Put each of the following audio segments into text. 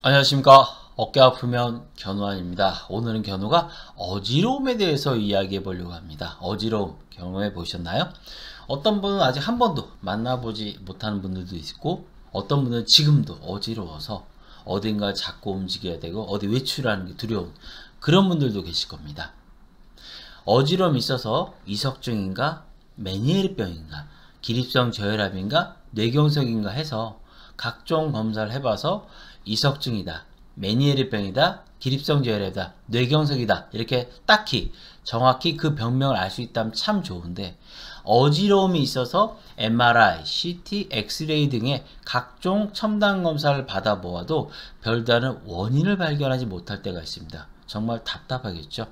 안녕하십니까. 어깨 아프면 견우환입니다. 오늘은 견우가 어지러움에 대해서 이야기해 보려고 합니다. 어지러움 경험해 보셨나요? 어떤 분은 아직 한 번도 만나보지 못하는 분들도 있고, 어떤 분은 지금도 어지러워서 어딘가 자꾸 움직여야 되고 어디 외출하는 게 두려운 그런 분들도 계실 겁니다. 어지러움이 있어서 이석증인가 메니에르병인가 기립성 저혈압인가 뇌경색인가 해서 각종 검사를 해봐서 이석증이다, 메니에르병이다, 기립성 저혈압이다, 뇌경색이다 이렇게 딱히 정확히 그 병명을 알 수 있다면 참 좋은데, 어지러움이 있어서 MRI, CT, 엑스레이 등의 각종 첨단 검사를 받아보아도 별다른 원인을 발견하지 못할 때가 있습니다. 정말 답답하겠죠.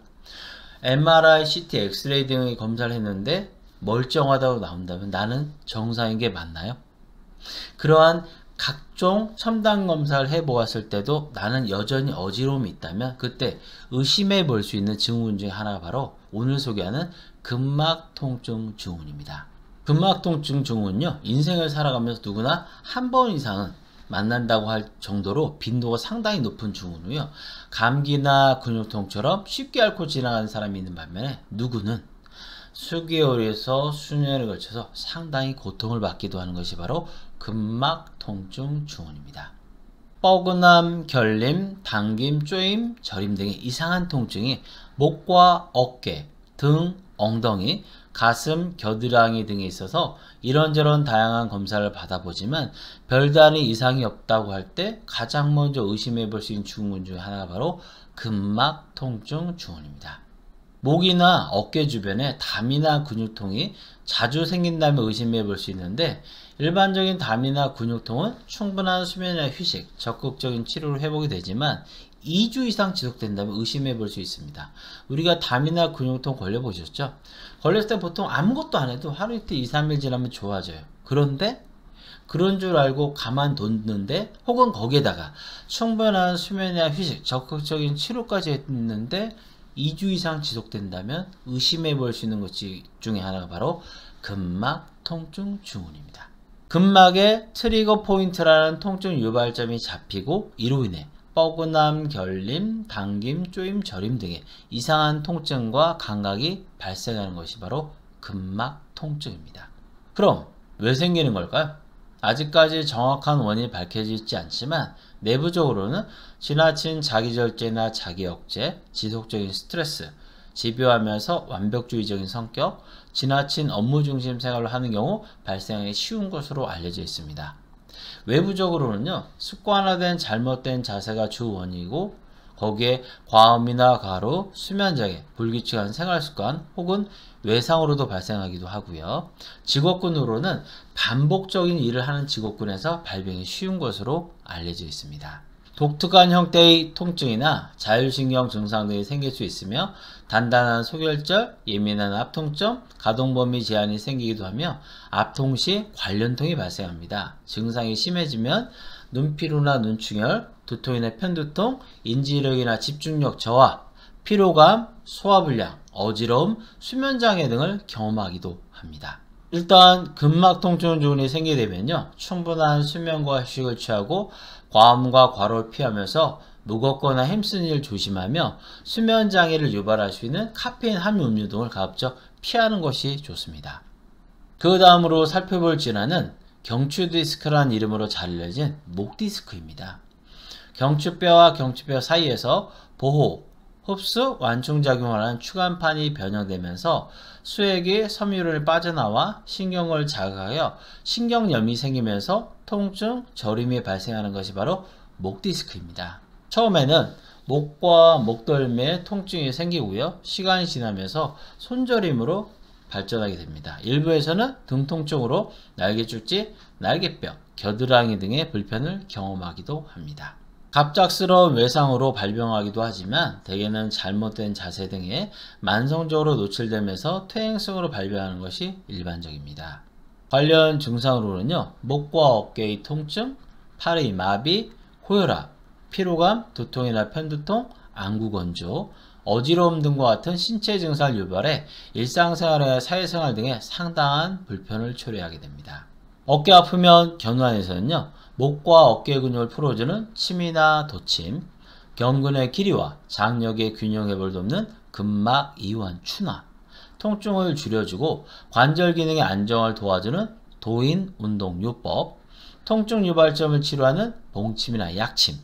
MRI, CT, 엑스레이 등의 검사를 했는데 멀쩡하다고 나온다면 나는 정상인 게 맞나요? 그러한 각종 첨단 검사를 해보았을 때도 나는 여전히 어지러움이 있다면 그때 의심해 볼 수 있는 증후군 중에 하나가 바로 오늘 소개하는 근막통증 증후군입니다. 근막통증 증후군은요, 인생을 살아가면서 누구나 한 번 이상은 만난다고 할 정도로 빈도가 상당히 높은 증후군이고요. 감기나 근육통처럼 쉽게 앓고 지나가는 사람이 있는 반면에 누구는 수개월에서 수년에 걸쳐서 상당히 고통을 받기도 하는 것이 바로 근막통증 증후군입니다. 뻐근함, 결림, 당김, 쪼임, 저림 등의 이상한 통증이 목과 어깨, 등, 엉덩이, 가슴, 겨드랑이 등에 있어서 이런저런 다양한 검사를 받아보지만 별다른 이상이 없다고 할 때 가장 먼저 의심해 볼 수 있는 증후군 중에 하나가 바로 근막통증 증후군입니다. 목이나 어깨 주변에 담이나 근육통이 자주 생긴다면 의심해 볼 수 있는데, 일반적인 담이나 근육통은 충분한 수면이나 휴식, 적극적인 치료로 회복이 되지만 2주 이상 지속된다면 의심해 볼 수 있습니다. 우리가 담이나 근육통 걸려보셨죠? 걸렸을 때 보통 아무것도 안 해도 하루 이틀 2, 3일 지나면 좋아져요. 그런데 그런 줄 알고 가만뒀는데, 혹은 거기에다가 충분한 수면이나 휴식, 적극적인 치료까지 했는데 2주 이상 지속된다면 의심해 볼 수 있는 것 중에 하나가 바로 근막통증 증후군입니다. 근막의 트리거 포인트라는 통증 유발점이 잡히고 이로 인해 뻐근함, 결림, 당김, 쪼임, 저림 등의 이상한 통증과 감각이 발생하는 것이 바로 근막통증입니다. 그럼 왜 생기는 걸까요? 아직까지 정확한 원인이 밝혀지지 않지만 내부적으로는 지나친 자기절제나 자기억제, 지속적인 스트레스, 집요하면서 완벽주의적인 성격, 지나친 업무 중심 생활을 하는 경우 발생하기 쉬운 것으로 알려져 있습니다. 외부적으로는요, 습관화된 잘못된 자세가 주 원인이고, 거기에 과음이나 과로, 수면장애, 불규칙한 생활습관 혹은 외상으로도 발생하기도 하고요. 직업군으로는 반복적인 일을 하는 직업군에서 발병이 쉬운 것으로 알려져 있습니다. 독특한 형태의 통증이나 자율신경 증상 등이 생길 수 있으며 단단한 소결절, 예민한 압통점, 가동범위 제한이 생기기도 하며 압통 시 관련통이 발생합니다. 증상이 심해지면 눈피로나 눈충혈, 두통이나 편두통, 인지력이나 집중력 저하, 피로감, 소화불량, 어지러움, 수면장애 등을 경험하기도 합니다. 일단 근막통증 증후군이 생기게 되면요, 충분한 수면과 휴식을 취하고 과음과 과로를 피하면서 무겁거나 힘쓰는 일을 조심하며 수면장애를 유발할 수 있는 카페인 함유 음료 등을 가급적 피하는 것이 좋습니다. 그 다음으로 살펴볼 질환은 경추디스크라는 이름으로 잘 알려진 목디스크입니다. 경추뼈와 경추뼈 사이에서 보호, 흡수, 완충작용을 하는 추간판이 변형되면서 수액이 섬유를 빠져나와 신경을 자극하여 신경염이 생기면서 통증, 저림이 발생하는 것이 바로 목디스크입니다. 처음에는 목과 목덜미에 통증이 생기고요, 시간이 지나면서 손저림으로 발전하게 됩니다. 일부에서는 등 통증으로 날개줄지, 날개뼈, 겨드랑이 등의 불편을 경험하기도 합니다. 갑작스러운 외상으로 발병하기도 하지만 대개는 잘못된 자세 등에 만성적으로 노출되면서 퇴행성으로 발병하는 것이 일반적입니다. 관련 증상으로는요, 목과 어깨의 통증, 팔의 마비, 호혈압, 피로감, 두통이나 편두통, 안구건조, 어지러움 등과 같은 신체 증상을 유발해 일상생활이나 사회생활 등에 상당한 불편을 초래하게 됩니다. 어깨 아프면 견우환에서는요, 목과 어깨 근육을 풀어주는 침이나 도침, 경근의 길이와 장력의 균형 회복을 돕는 근막 이완 추나, 통증을 줄여주고 관절 기능의 안정을 도와주는 도인 운동요법, 통증 유발점을 치료하는 봉침이나 약침,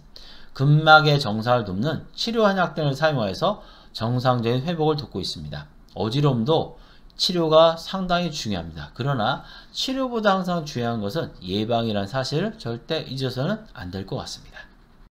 근막의 정상을 돕는 치료 한약 등을 사용하여서 정상적인 회복을 돕고 있습니다. 어지러움도 치료가 상당히 중요합니다. 그러나 치료보다 항상 중요한 것은 예방이라는 사실을 절대 잊어서는 안 될 것 같습니다.